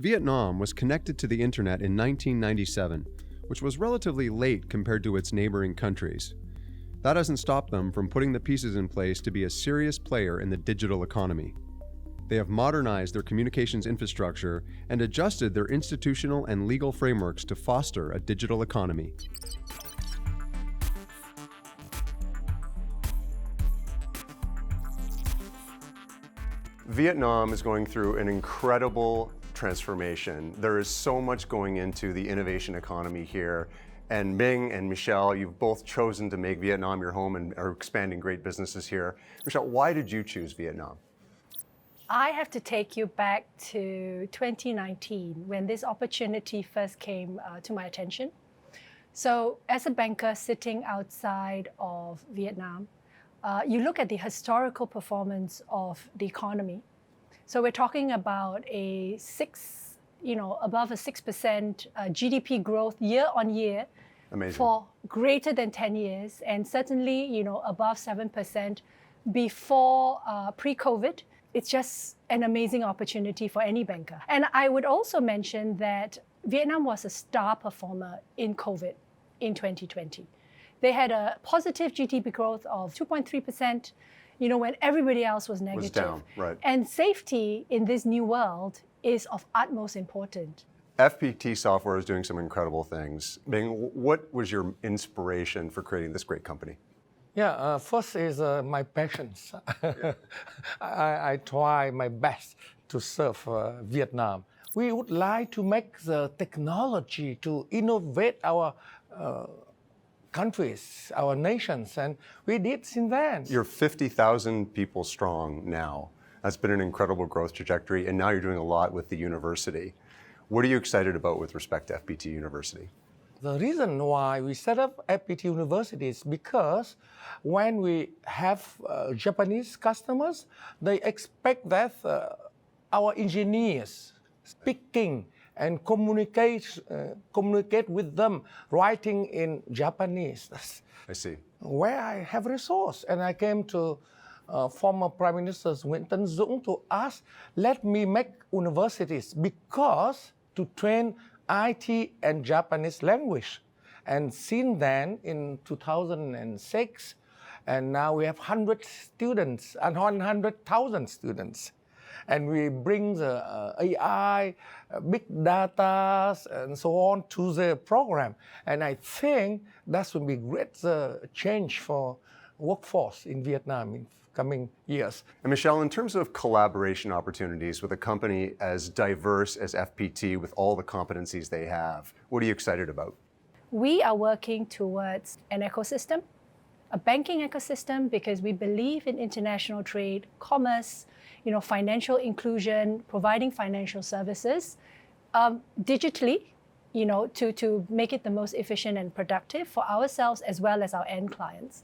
Vietnam was connected to the internet in 1997, which was relatively late compared to its neighboring countries. That hasn't stopped them from putting the pieces in place to be a serious player in the digital economy. They have modernized their communications infrastructure and adjusted their institutional and legal frameworks to foster a digital economy. Vietnam is going through an incredible transformation. There is so much going into the innovation economy here. And Binh and Michele, you've both chosen to make Vietnam your home and are expanding great businesses here. Michele, why did you choose Vietnam? I have to take you back to 2019 when this opportunity first came to my attention. So as a banker sitting outside of Vietnam, you look at the historical performance of the economy. So we're talking about above a 6% GDP growth year on year. Amazing. For greater than 10 years, and certainly, above 7% before pre-COVID. It's just an amazing opportunity for any banker. And I would also mention that Vietnam was a star performer in COVID in 2020. They had a positive GDP growth of 2.3%, when everybody else was negative. Was down, right. And safety in this new world is of utmost importance. FPT software is doing some incredible things. Binh, what was your inspiration for creating this great company? Yeah, first is my passions. I try my best to serve Vietnam. We would like to make the technology to innovate our countries, our nations, and we did since then. You're 50,000 people strong now. That's been an incredible growth trajectory, and now you're doing a lot with the university. What are you excited about with respect to FPT University? The reason why we set up FPT University is because when we have Japanese customers, they expect that our engineers speaking and communicate with them writing in Japanese. I see. Where I have resource, and I came to former Prime Minister Nguyễn Tấn Dũng to ask, let me make universities because to train IT and Japanese language. And since then, in 2006, and now we have 100 students and 100,000 students. And we bring the AI, big data, and so on to the program. And I think that will be great change for workforce in Vietnam in coming years. And Michele, in terms of collaboration opportunities with a company as diverse as FPT with all the competencies they have, what are you excited about? We are working towards an ecosystem, a banking ecosystem, because we believe in international trade, commerce, financial inclusion, providing financial services digitally, to make it the most efficient and productive for ourselves as well as our end clients.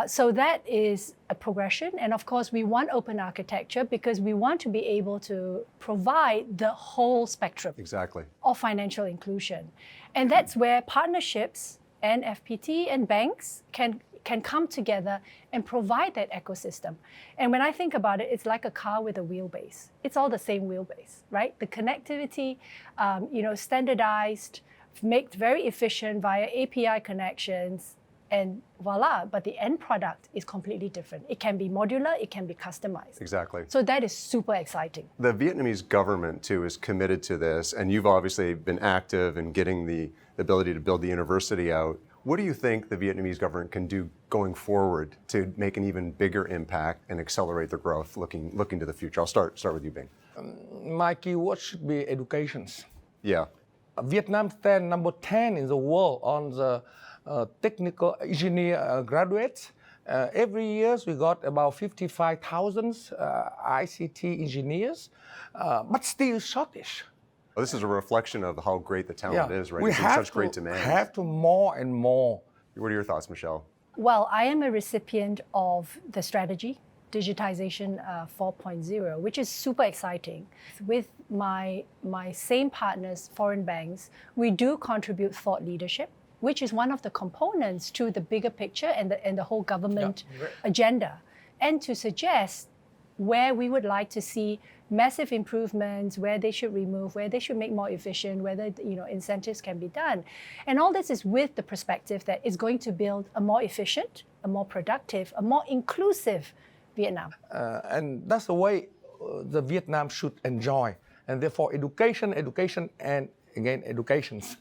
So that is a progression. And of course, we want open architecture because we want to be able to provide the whole spectrum of financial inclusion. And that's where partnerships and FPT and banks can come together and provide that ecosystem. And when I think about it, it's like a car with a wheelbase. It's all the same wheelbase, right? The connectivity, standardized, made very efficient via API connections, and voila, but the end product is completely different. It can be modular, it can be customized. Exactly. So that is super exciting. The Vietnamese government, too, is committed to this, and you've obviously been active in getting the ability to build the university out. What do you think the Vietnamese government can do going forward to make an even bigger impact and accelerate their growth looking to the future? I'll start with you, Binh. My keyword should be education. Yeah. Vietnam stands number 10 in the world on the technical engineer graduates. Every year we got about 55,000 ICT engineers, but still shortage. Well, this is a reflection of how great the talent is, right? We have such great demand. Have to more and more. What are your thoughts, Michele? Well, I am a recipient of the strategy, Digitization 4.0, which is super exciting. With my same partners, foreign banks, we do contribute thought leadership, which is one of the components to the bigger picture and the whole government agenda. And to suggest where we would like to see massive improvements, where they should remove, where they should make more efficient, whether incentives can be done. And all this is with the perspective that it's going to build a more efficient, a more productive, a more inclusive Vietnam. And that's the way the Vietnam should enjoy. And therefore education, and again educations.